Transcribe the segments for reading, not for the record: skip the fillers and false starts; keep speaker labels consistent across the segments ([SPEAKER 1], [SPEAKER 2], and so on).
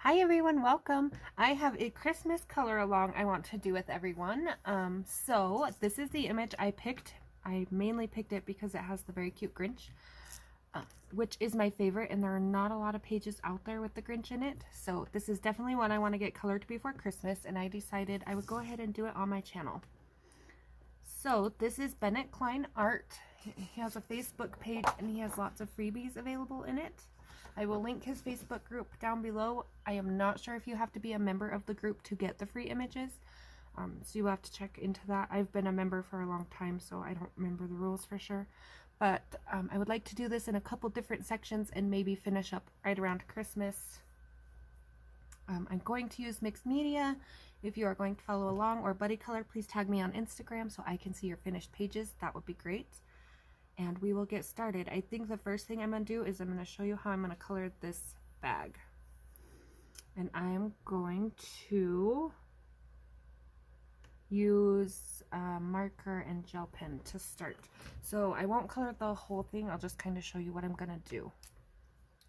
[SPEAKER 1] Hi everyone, welcome. I have a Christmas color along I want to do with everyone. So this is the image I picked. I mainly picked it because it has the very cute Grinch, which is my favorite, and there are not a lot of pages out there with the Grinch in it. So this is definitely one I want to get colored before Christmas, and I decided I would go ahead and do it on my channel. So this is Bennett Klein Art. He has a Facebook page and he has lots of freebies available in it. I will link his Facebook group down below. I am not sure if you have to be a member of the group to get the free images. So you have to check into that. I've been a member for a long time, so I don't remember the rules for sure. But I would like to do this in a couple different sections and maybe finish up right around Christmas. I'm going to use mixed media. If you are going to follow along, or Buddy Color, please tag me on Instagram so I can see your finished pages. That would be great. And we will get started. I think the first thing I'm going to do is I'm going to show you how I'm going to color this bag. And I'm going to use a marker and gel pen to start. So I won't color the whole thing. I'll just kind of show you what I'm going to do.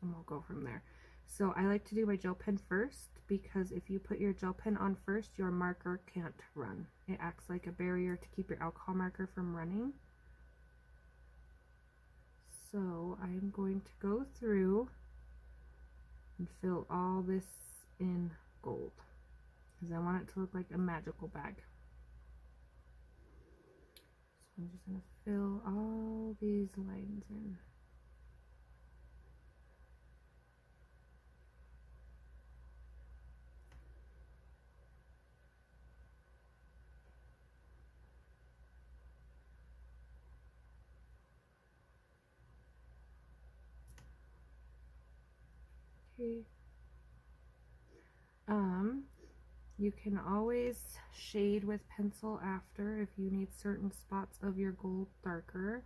[SPEAKER 1] And we'll go from there. So I like to do my gel pen first, because if you put your gel pen on first, your marker can't run. It acts like a barrier to keep your alcohol marker from running. So I'm going to go through and fill all this in gold, because I want it to look like a magical bag. So I'm just going to fill all these lines in. Okay. You can always shade with pencil after if you need certain spots of your gold darker,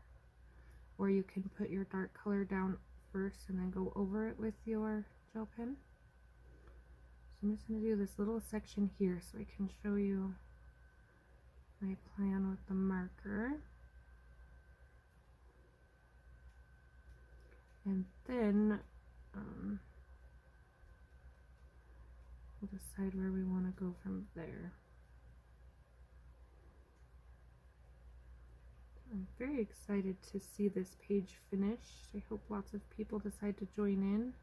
[SPEAKER 1] or you can put your dark color down first and then go over it with your gel pen. So I'm just going to do this little section here so I can show you my plan with the marker. And then we'll decide where we want to go from there. I'm very excited to see this page finished. I hope lots of people decide to join in,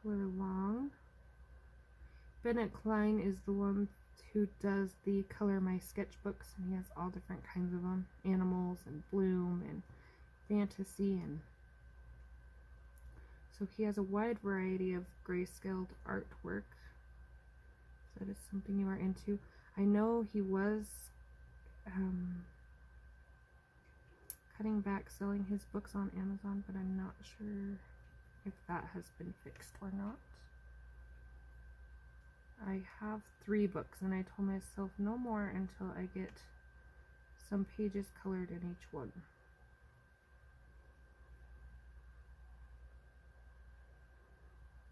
[SPEAKER 1] color along. Bennett Klein is the one who does the Color My sketchbooks, and he has all different kinds of them. Animals and bloom and fantasy, and so he has a wide variety of grayscaled artwork. If that is something you are into. I know he was cutting back selling his books on Amazon, but I'm not sure if that has been fixed or not. I have 3 books, and I told myself no more until I get some pages colored in each one.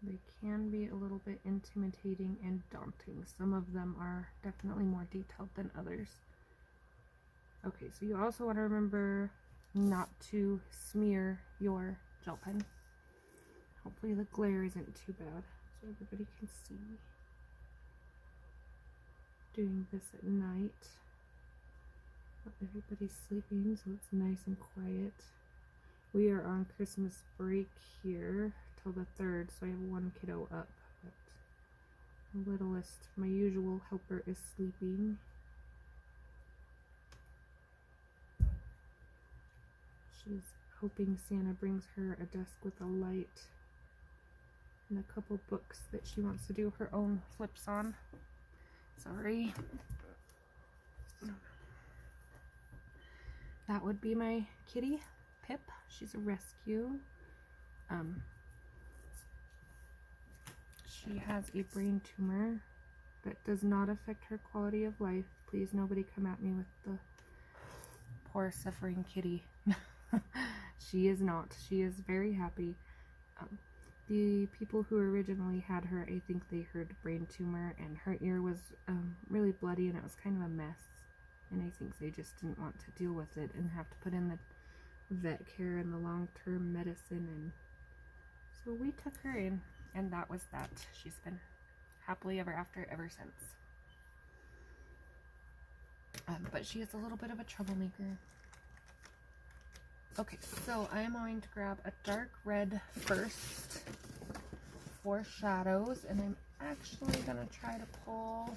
[SPEAKER 1] They can be a little bit intimidating and daunting. Some of them are definitely more detailed than others. Okay, so you also want to remember not to smear your gel pen. Hopefully the glare isn't too bad so everybody can see. Doing this at night. Everybody's sleeping, so it's nice and quiet. We are on Christmas break here till the 3rd, so I have 1 kiddo up, but the littlest, my usual helper, is sleeping. She's hoping Santa brings her a desk with a light and a couple books that she wants to do her own flips on. Sorry. That would be my kitty, Pip. She's a rescue. She has a brain tumor that does not affect her quality of life. Please, nobody come at me with the poor suffering kitty. She is not. She is very happy. The people who originally had her, I think they heard brain tumor, and her ear was really bloody, and it was kind of a mess. And I think they just didn't want to deal with it and have to put in the vet care and the long-term medicine, and so we took her in. And that was that. She's been happily ever after ever since. But she is a little bit of a troublemaker. Okay, so I'm going to grab a dark red first for shadows, and I'm actually going to try to pull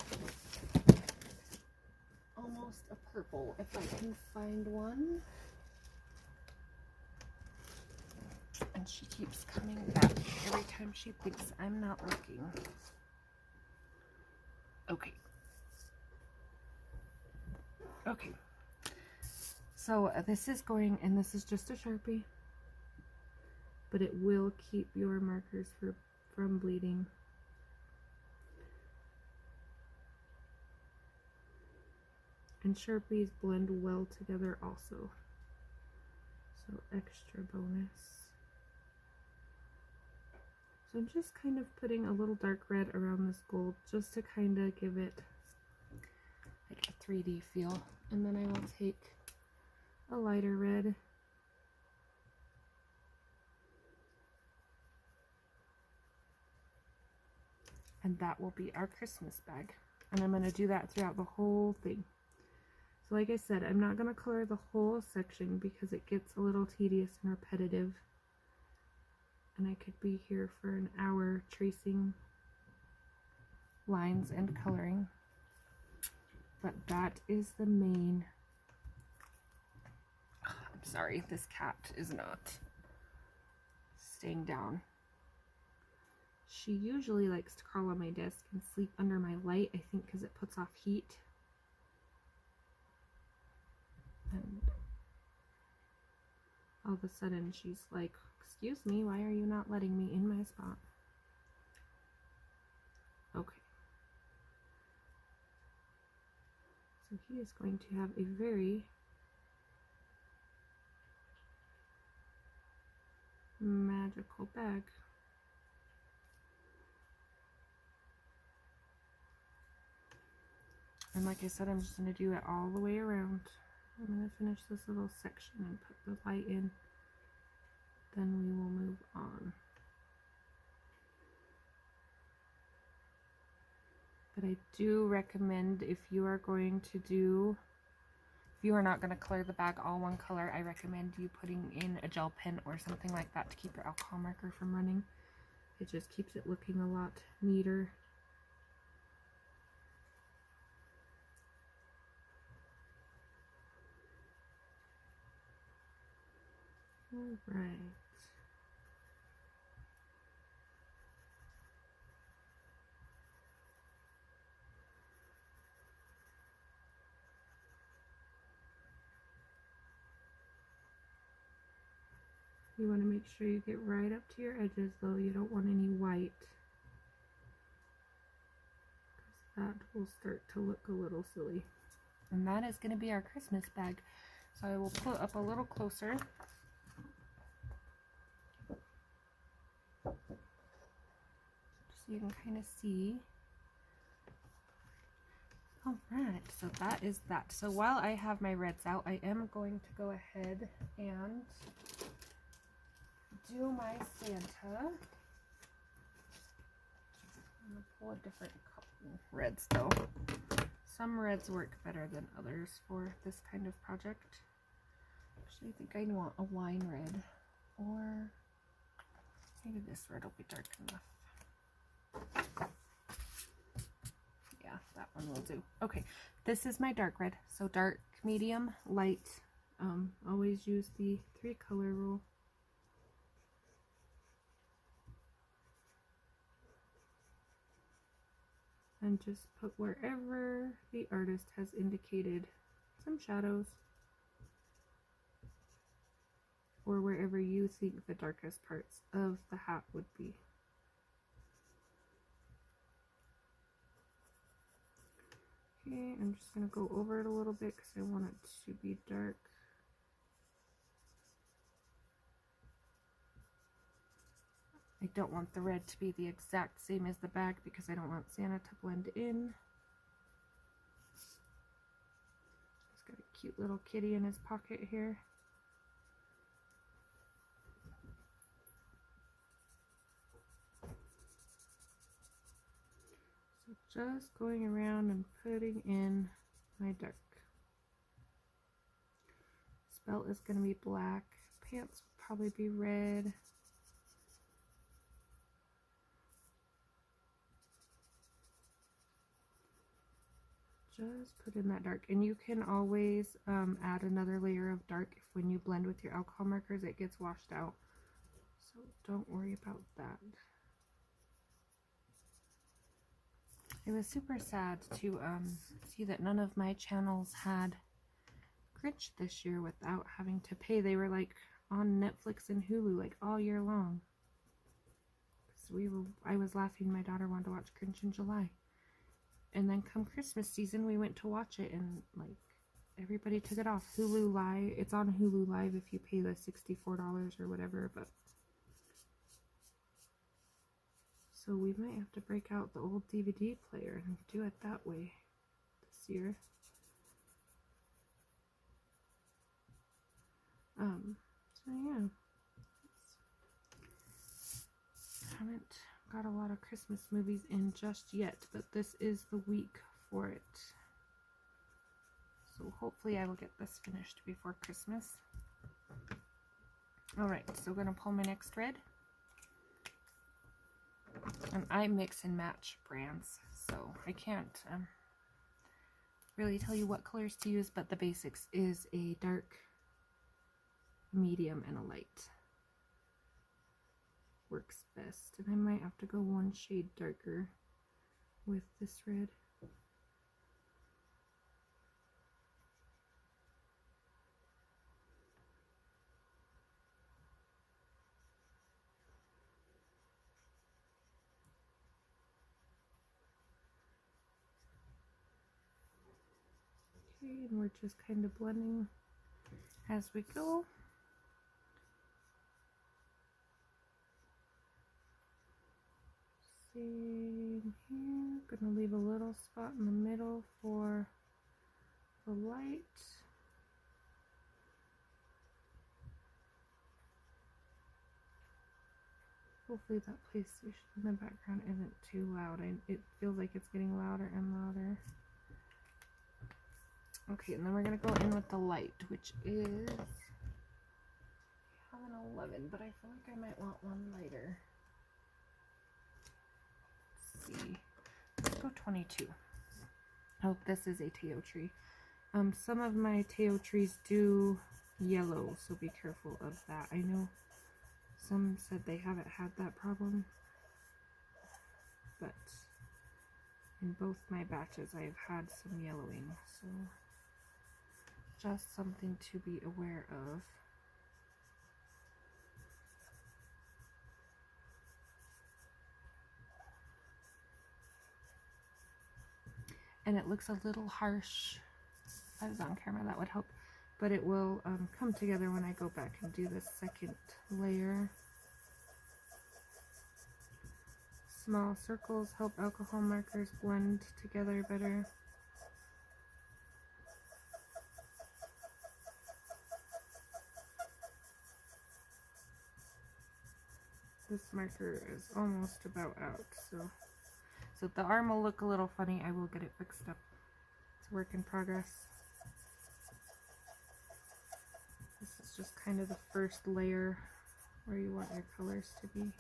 [SPEAKER 1] almost a purple if I can find one. And she keeps coming back every time she thinks I'm not looking. Okay. Okay. So this is going, and this is just a Sharpie, but it will keep your markers from bleeding. And Sharpies blend well together also. So extra bonus. So I'm just kind of putting a little dark red around this gold just to kind of give it like a 3D feel. And then I will take a lighter red and that will be our Christmas bag. And I'm going to do that throughout the whole thing. So like I said, I'm not going to color the whole section because it gets a little tedious and repetitive. And I could be here for an hour tracing lines and coloring. But that is the main... I'm sorry, this cat is not staying down. She usually likes to crawl on my desk and sleep under my light, I think because it puts off heat. And all of a sudden she's like, "Excuse me, why are you not letting me in my spot?" Okay. So he is going to have a very magical bag. And like I said, I'm just going to do it all the way around. I'm going to finish this little section and put the light in. Then we will move on. But I do recommend if you are going to do, if you are not going to color the bag all one color, I recommend you putting in a gel pen or something like that to keep your alcohol marker from running. It just keeps it looking a lot neater. All right. You want to make sure you get right up to your edges though. You don't want any white, because that will start to look a little silly. And that is going to be our Christmas bag. So I will pull up a little closer. So you can kind of see. Alright, so that is that. So while I have my reds out, I am going to go ahead and do my Santa. I'm going to pull a different couple reds though. Some reds work better than others for this kind of project. Actually, I think I want a wine red, or maybe this red will be dark enough. Yeah, that one will do. Okay, this is my dark red. So dark, medium, light. Always use the 3-color rule. And just put wherever the artist has indicated some shadows, or wherever you think the darkest parts of the hat would be. Okay, I'm just going to go over it a little bit because I want it to be dark. I don't want the red to be the exact same as the bag because I don't want Santa to blend in. He's got a cute little kitty in his pocket here. Just going around and putting in my dark. Belt is going to be black. Pants will probably be red. Just put in that dark. And you can always add another layer of dark if when you blend with your alcohol markers it gets washed out. So don't worry about that. It was super sad to see that none of my channels had Grinch this year without having to pay. They were like on Netflix and Hulu like all year long. So I was laughing. My daughter wanted to watch Grinch in July, and then come Christmas season, we went to watch it, and like everybody took it off Hulu Live. It's on Hulu Live if you pay the $64 or whatever. But so we might have to break out the old DVD player and do it that way this year. So yeah, haven't got a lot of Christmas movies in just yet, but this is the week for it. So hopefully I will get this finished before Christmas. Alright, so I'm going to pull my next thread. And I mix and match brands, so I can't really tell you what colors to use, but the basics is a dark, medium, and a light. Works best. And I might have to go one shade darker with this red. Okay, and we're just kind of blending as we go. Same here. Gonna leave a little spot in the middle for the light. Hopefully that PlayStation in the background isn't too loud. It feels like it's getting louder and louder. Okay, and then we're gonna go in with the light, which is, I have an 11, but I feel like I might want one lighter. Let's see, let's go 22. Oh, this is a Teo tree. Some of my Teo trees do yellow, so be careful of that. I know some said they haven't had that problem, but in both my batches I've had some yellowing, so just something to be aware of. And it looks a little harsh. If I was on camera, that would help. But it will come together when I go back and do the second layer. Small circles help alcohol markers blend together better. This marker is almost about out, so the arm will look a little funny. I will get it fixed up. It's a work in progress. This is just kind of the first layer where you want your colors to be.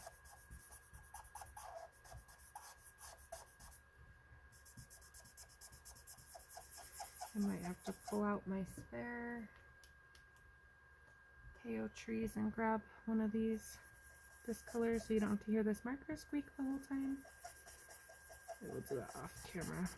[SPEAKER 1] I might have to pull out my spare Teo trees and grab one of this color so you don't have to hear this marker squeak the whole time. I will do that off camera.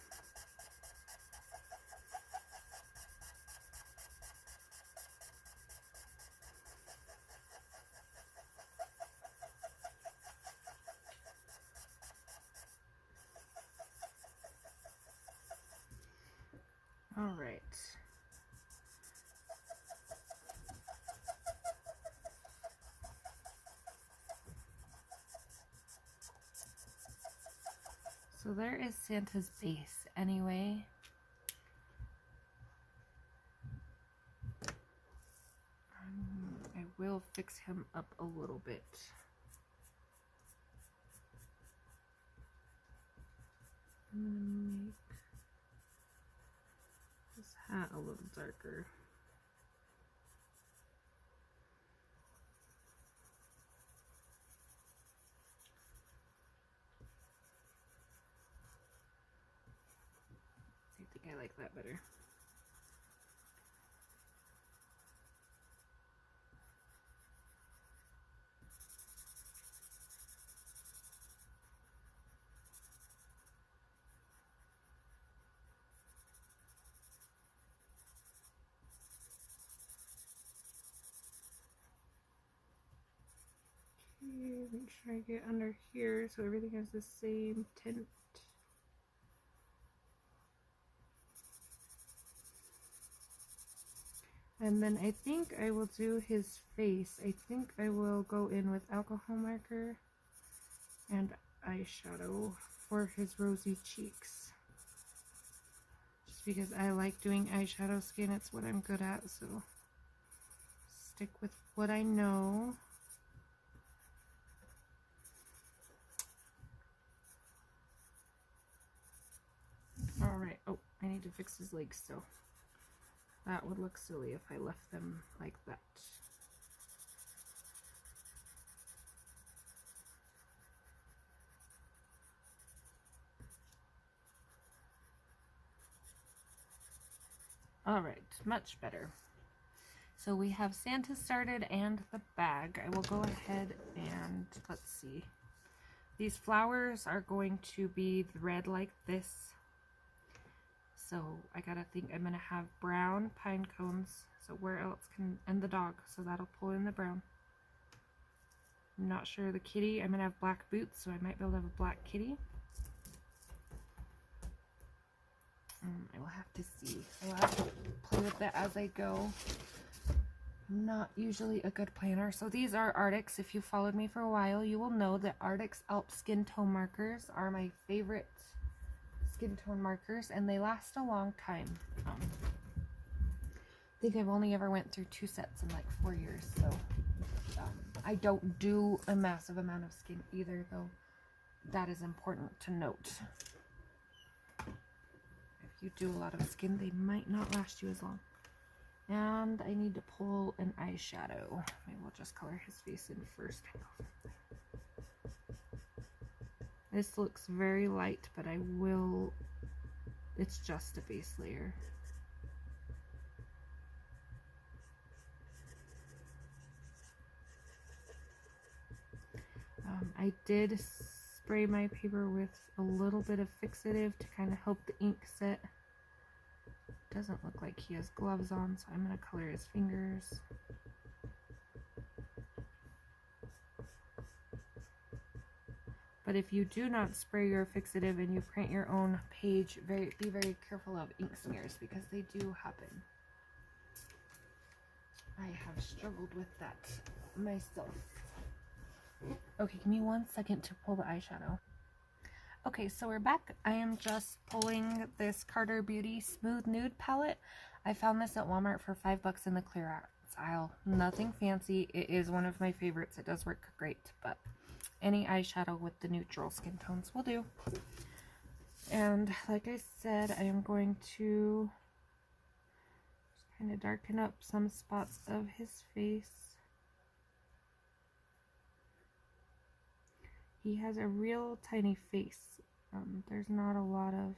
[SPEAKER 1] All right. So there is Santa's base anyway. I will fix him up a little bit. I'm gonna make this hat a little darker. I think I like that better. Okay, make sure I get under here so everything has the same tint. And then I think I will do his face. I think I will go in with alcohol marker and eyeshadow for his rosy cheeks. Just because I like doing eyeshadow skin, it's what I'm good at, so stick with what I know. Alright, oh, I need to fix his legs, so that would look silly if I left them like that. Alright, much better. So we have Santa started and the bag. I will go ahead and, let's see. These flowers are going to be red like this. So I gotta think I'm gonna have brown pine cones. So where else can, and the dog, so that'll pull in the brown. I'm not sure the kitty, I'm gonna have black boots, so I might be able to have a black kitty. I will have to see. I will have to play with that as I go. I'm not usually a good planner. So these are Arctics. If you followed me for a while, you will know that Arctics Alp skin tone markers are my favorite skin tone markers, and they last a long time. I think I've only ever went through 2 sets in like 4 years, so I don't do a massive amount of skin either, though that is important to note. If you do a lot of skin, they might not last you as long. And I need to pull an eyeshadow. Maybe we'll just color his face in first. This looks very light, but I will, it's just a base layer. I did spray my paper with a little bit of fixative to kind of help the ink set. Doesn't look like he has gloves on, so I'm going to color his fingers. But if you do not spray your fixative and you print your own page, be very careful of ink smears because they do happen. I have struggled with that myself. Okay, give me 1 second to pull the eyeshadow. Okay, so we're back. I am just pulling this Carter Beauty Smooth Nude palette. I found this at Walmart for $5 in the clearance aisle. Nothing fancy. It is one of my favorites. It does work great, but any eyeshadow with the neutral skin tones will do. And like I said, I am going to just kind of darken up some spots of his face. He has a real tiny face. There's not a lot of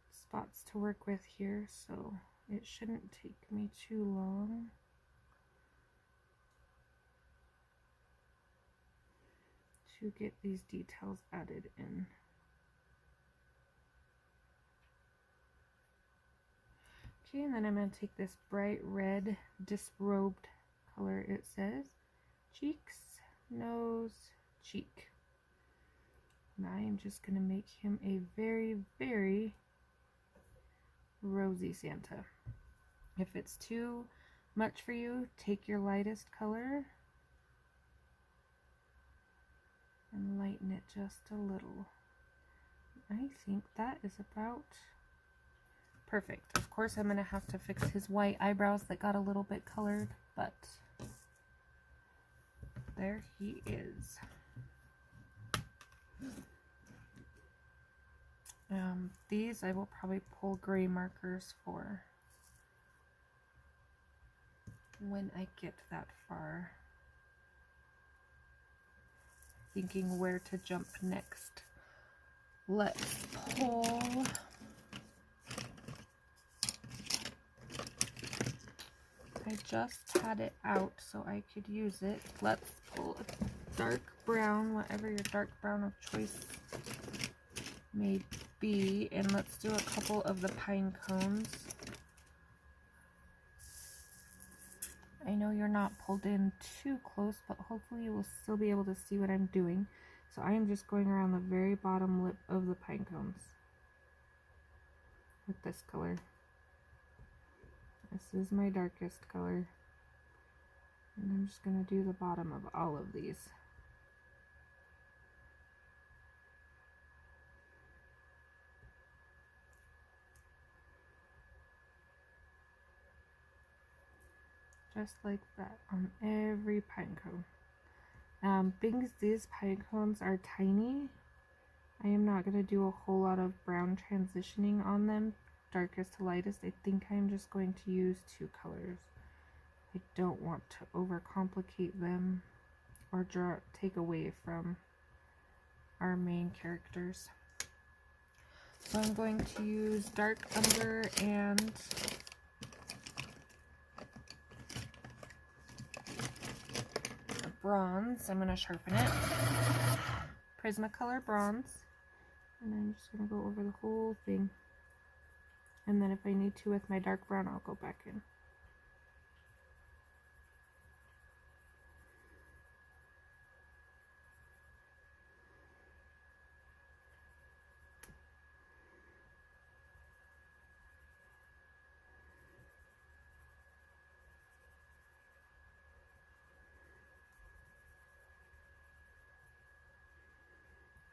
[SPEAKER 1] spots to work with here, so it shouldn't take me too long. To get these details added in. Okay, and then I'm going to take this bright red disrobed color, it says, cheeks, nose, cheek. And I am just going to make him a very, very rosy Santa. If it's too much for you, take your lightest color and lighten it just a little. I think that is about perfect. Of course, I'm going to have to fix his white eyebrows that got a little bit colored, but there he is. These I will probably pull gray markers for when I get that far. Thinking where to jump next. Let's pull I just had it out so I could use it. Let's pull a dark brown, whatever your dark brown of choice may be, and let's do a couple of the pine cones. I know you're not pulled in too close, but hopefully you will still be able to see what I'm doing. So I am just going around the very bottom lip of the pine cones with this color. This is my darkest color. And I'm just going to do the bottom of all of these. Just like that on every pine cone. Because these pine cones are tiny, I am not going to do a whole lot of brown transitioning on them, darkest to lightest. I think I'm just going to use two colors. I don't want to overcomplicate them or take away from our main characters. So I'm going to use dark umber and bronze. I'm going to sharpen it. Prismacolor bronze. And I'm just going to go over the whole thing. And then if I need to with my dark brown, I'll go back in.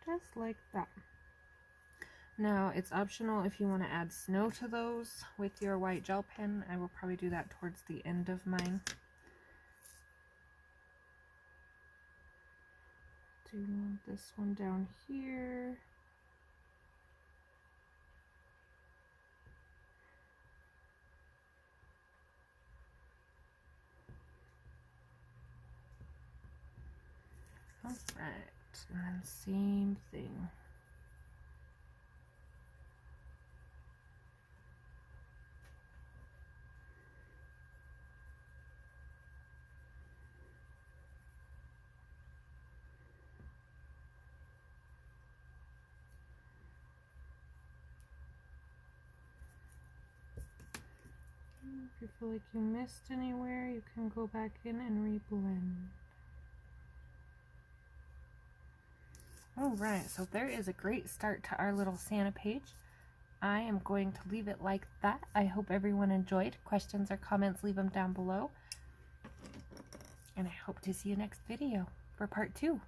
[SPEAKER 1] Just like that. Now it's optional if you want to add snow to those with your white gel pen. I will probably do that towards the end of mine. Do you want this one down here? All right, and then same thing. If you feel like you missed anywhere, you can go back in and reblend. Alright, so there is a great start to our little Santa page. I am going to leave it like that. I hope everyone enjoyed. Questions or comments, leave them down below. And I hope to see you next video for part 2.